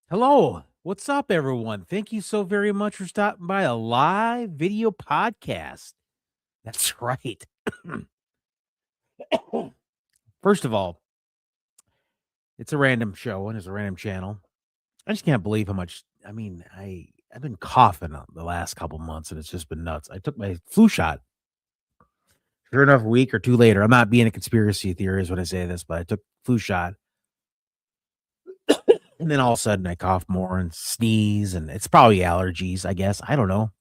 Hello. What's up, everyone? Thank you so very much for stopping by a live video podcast. That's right. First of all, it's a random show and it's a random channel. I just can't believe how much. I've been coughing the last couple months and it's just been nuts. I took my flu shot. Sure enough, a week or two later, I'm not being a conspiracy theorist when I say this, but I took flu shot, and then all of a sudden I cough more and sneeze, and it's probably allergies. I guess I don't know.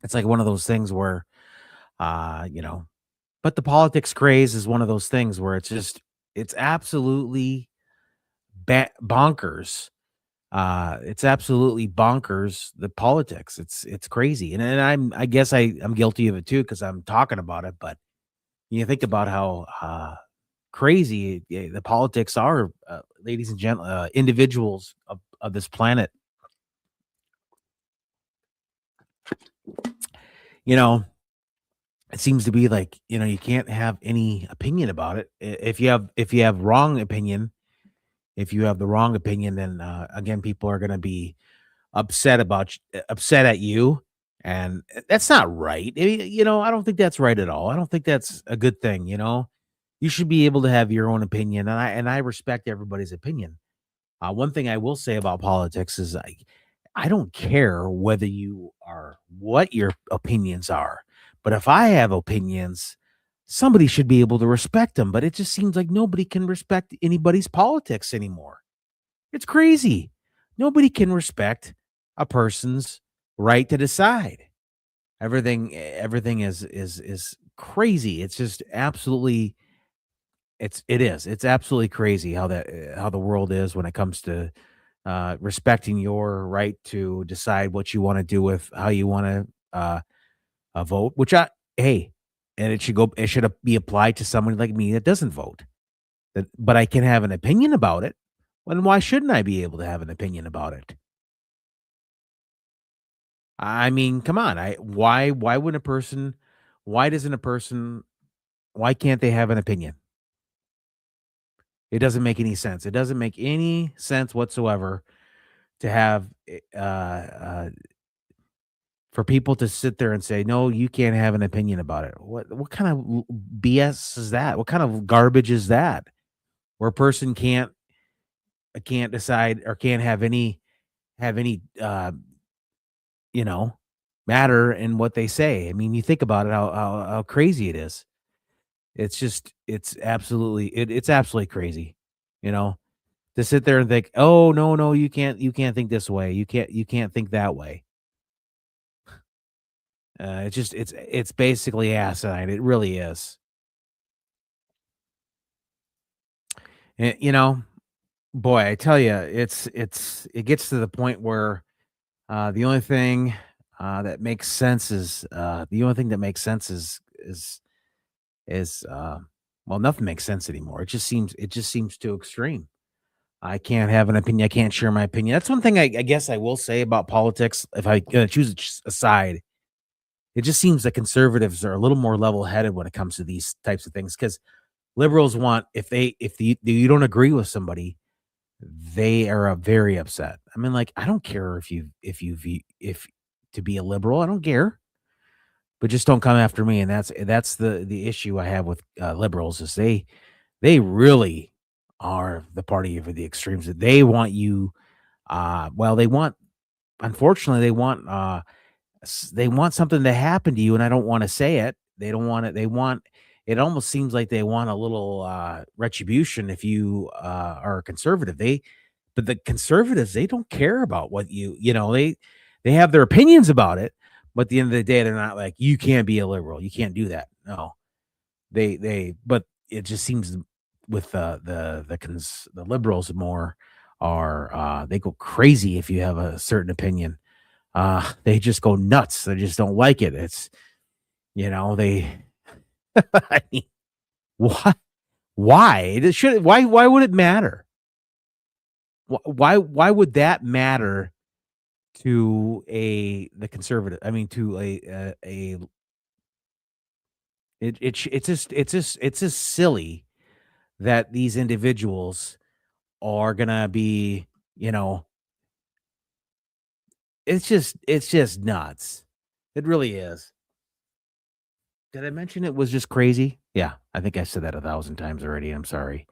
It's like one of those things where, uh, you know, but the politics craze is one of those things where it's absolutely bonkers. It's absolutely bonkers, the politics. It's crazy. And I guess I'm guilty of it too because I'm talking about it, but you think about how crazy the politics are, ladies and gentlemen, individuals of this planet. You know, it seems to be like, you can't have any opinion about it. If you have wrong opinion, if you have the wrong opinion, then again, people are going to be upset at you, and that's not right. I don't think that's right at all. I don't think that's a good thing. You should be able to have your own opinion, and I respect everybody's opinion. One thing I will say about politics is I don't care whether you are what your opinions are, but if I have opinions, somebody should be able to respect them. But it just seems like nobody can respect anybody's politics anymore. It's crazy. Nobody can respect a person's right to decide. Everything is crazy. It's just absolutely it's absolutely crazy how the world is when it comes to respecting your right to decide what you want to do with how you want to vote. Which I hey, and it should be applied to someone like me that doesn't vote. But I can have an opinion about it. Then why shouldn't I be able to have an opinion about it? I mean, come on. I why would a person why doesn't a person why can't they have an opinion? It doesn't make any sense. It doesn't make any sense whatsoever to have for people to sit there and say, "No, you can't have an opinion about it." What kind of BS is that? What kind of garbage is that? Where a person can't decide or can't have any you know, matter in what they say. I mean, you think about it, how crazy it is. It's just, it's absolutely crazy, you know, to sit there and think, oh no, no, you can't think this way. You can't think that way. It's basically asinine. It really is. And, boy, I tell you, it gets to the point where the only thing that makes sense is the only thing that makes sense is well, nothing makes sense anymore. It just seems too extreme. I can't have an opinion. I can't share my opinion. That's one thing I guess I will say about politics. If I choose a side, it just seems that conservatives are a little more level headed when it comes to these types of things. Because liberals want if you don't agree with somebody, they are very upset. I mean, like I don't care if to be a liberal, I don't care, but just don't come after me. And that's the issue I have with liberals is they really are the party of the extremes. They want you. Well, they want. Unfortunately, they want something to happen to you, and I don't want to say it. They don't want it. They want. It almost seems like they want a little retribution if you are a conservative. But the conservatives, they don't care about what they have their opinions about it, but at the end of the day, they're not like you can't be a liberal, you can't do that. No, but it just seems with the liberals more are they go crazy if you have a certain opinion. They just go nuts. They just don't like it. They I mean, why why? It should why would it matter? Why would that matter to the conservative? I mean, to a it's just silly that these individuals are gonna be, you know. it's just nuts. It really is. Did I mention it was just crazy? Yeah, I think I said that 1,000 times already. I'm sorry.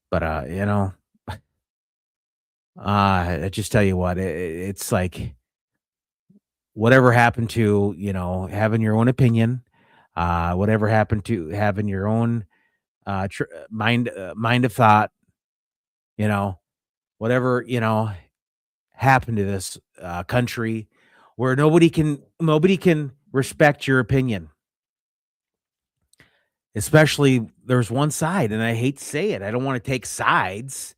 But I just tell you what, it's like whatever happened to, having your own opinion, whatever happened to having your own mind of thought, you know, whatever, happened to this country where nobody can respect your opinion. Especially there's one side, and I hate to say it. I don't want to take sides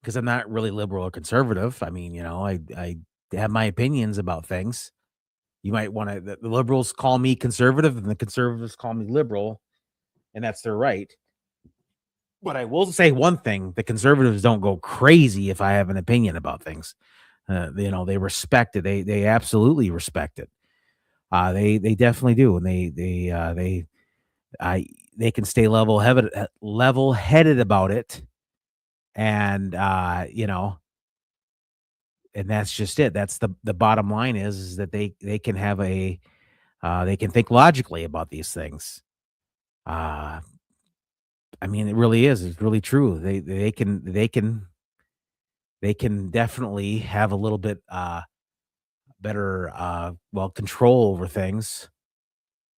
because I'm not really liberal or conservative. I mean, I have my opinions about things. You might want to the liberals call me conservative and the conservatives call me liberal, and that's their right. But I will say one thing, the conservatives don't go crazy if I have an opinion about things. They respect it. They absolutely respect it. They definitely do, and I they can stay level headed about it, and and that's just it. That's the bottom line is that they can have they can think logically about these things. Uh, I mean, it really is. It's really true. They can definitely have a little bit better control over things,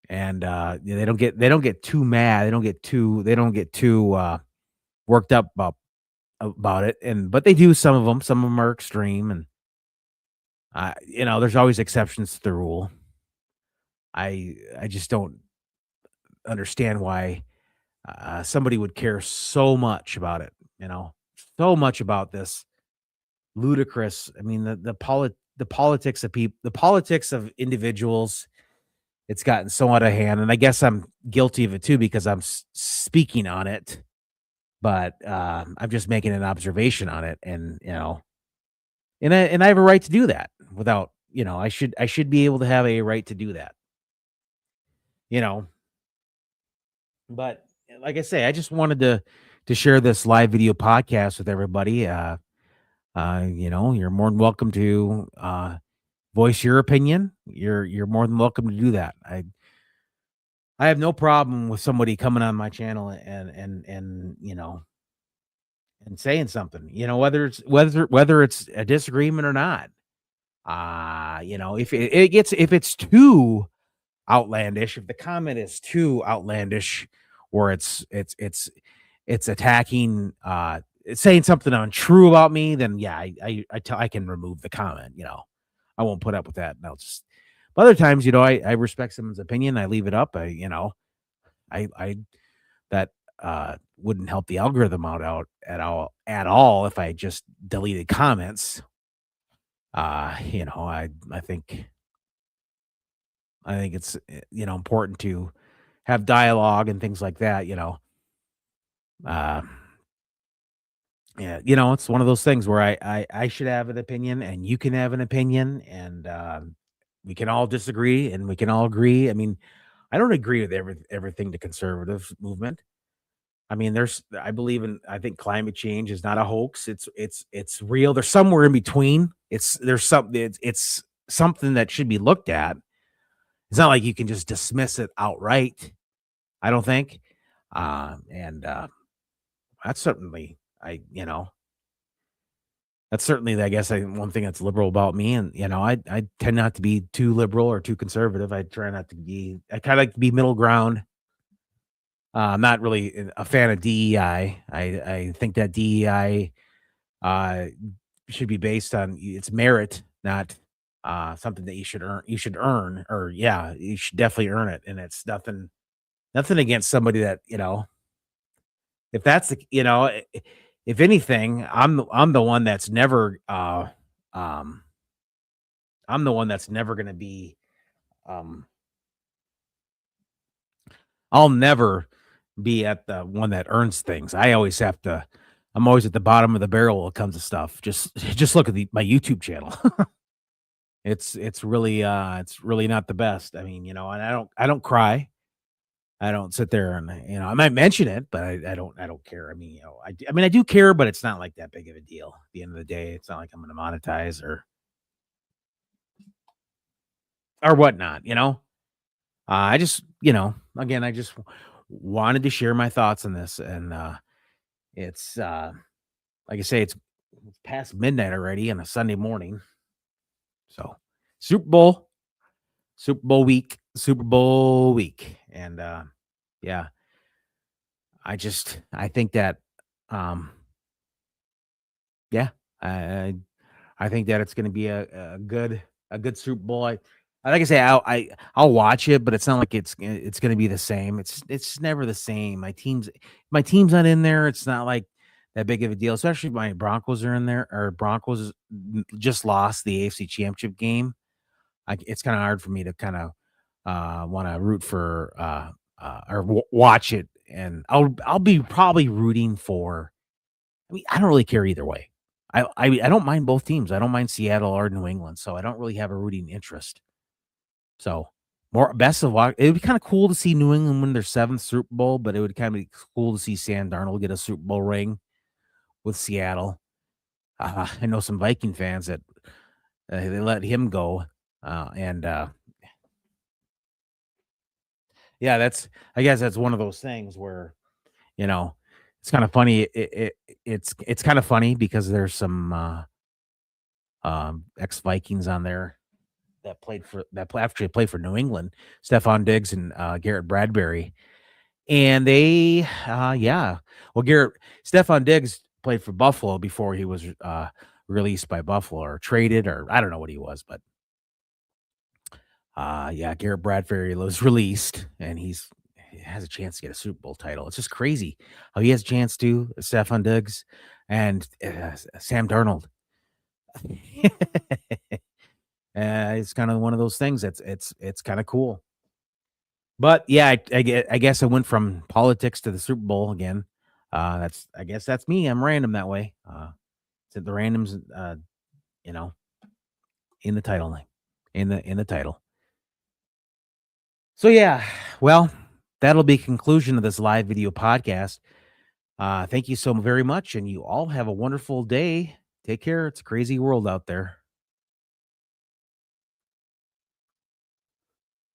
and they don't get too mad. They don't get too worked up about it. And but they do, some of them. Some of them are extreme, and there's always exceptions to the rule. I just don't understand why somebody would care so much about it, so much about this ludicrous. I mean, the politics of people, the politics of individuals. It's gotten so out of hand, and I guess I'm guilty of it too because I'm speaking on it. But I'm just making an observation on it, and and I have a right to do that without I should be able to have a right to do that. You know, But like I say, I just wanted to share this live video podcast with everybody. You're more than welcome to voice your opinion. You're more than welcome to do that. I have no problem with somebody coming on my channel and and saying something. Whether it's a disagreement or not. If it's too outlandish, if the comment is too outlandish, or it's attacking, it's saying something untrue about me, then yeah, I can remove the comment. I won't put up with that. And I'll just. But other times, I respect someone's opinion. I leave it up. I that wouldn't help the algorithm out at all if I just deleted comments. I think it's important to have dialogue and things like that. Uh, Yeah, it's one of those things where I should have an opinion and you can have an opinion, and we can all disagree and we can all agree. I mean, I don't agree with everything the conservative movement. I mean, I think climate change is not a hoax. It's real. There's somewhere in between. It's something that should be looked at. It's not like you can just dismiss it outright, I don't think. And that's certainly I you know That's certainly, I guess, one thing that's liberal about me, and I tend not to be too liberal or too conservative. I try not to be. I kind of like to be middle ground. I'm not really a fan of DEI. I think that DEI uh, should be based on its merit, not something that you should earn. You should earn, or yeah, you should definitely earn it. And it's nothing against somebody that if that's if anything, I'm the one that's never um I'm the one that's never gonna be um I'll never be at the one that earns things. I'm always at the bottom of the barrel when it comes to stuff. Just look at my YouTube channel. It's really not the best. I mean, and I don't cry. I don't sit there and I might mention it, but I don't care. I mean, I do care, but it's not like that big of a deal. At the end of the day, it's not like I'm gonna monetize or or whatnot, you know? I just, again, I just wanted to share my thoughts on this, and it's like I say, it's past midnight already on a Sunday morning. So Super Bowl, Super Bowl week, and yeah, I think that um yeah, I I think that it's going to be a good Super Bowl. Like I say, I'll watch it, but it's not like it's going to be the same. It's never the same. My team's not in there. It's not like that big of a deal. Especially if my Broncos are in there, or Broncos just lost the AFC Championship game. It's kind of hard for me to kind of want to root for or watch it, and I'll be probably rooting for. I mean, I don't really care either way. I don't mind both teams. I don't mind Seattle or New England, so I don't really have a rooting interest. So, more best of luck. It would be kinda cool to see New England win their 7th Super Bowl, but it would kinda be cool to see Sam Darnold get a Super Bowl ring with Seattle. I know some Viking fans that, they let him go, and, yeah, I guess that's one of those things where, you know, it's kinda funny. It's kinda funny because there's some, ex-Vikings on there actually played for New England, Stephon Diggs and, Garrett Bradbury, and they, yeah. Well, Garrett Stephon Diggs played for Buffalo before he was, released by Buffalo or traded, or I don't know what he was, but, yeah, Garrett Bradbury was released, and he has a chance to get a Super Bowl title. It's just crazy how he has a chance to, Stephon Diggs and, Sam Darnold. It's kinda one of those things it's kinda cool. But, yeah, I guess I went from politics to the Super Bowl again. I guess that's me, I'm random that way. So the randoms, you know, in the title name in the title. So, yeah, well, that'll be conclusion of this live video podcast. Thank you so very much, and you all have a wonderful day. Take care, it's a crazy world out there.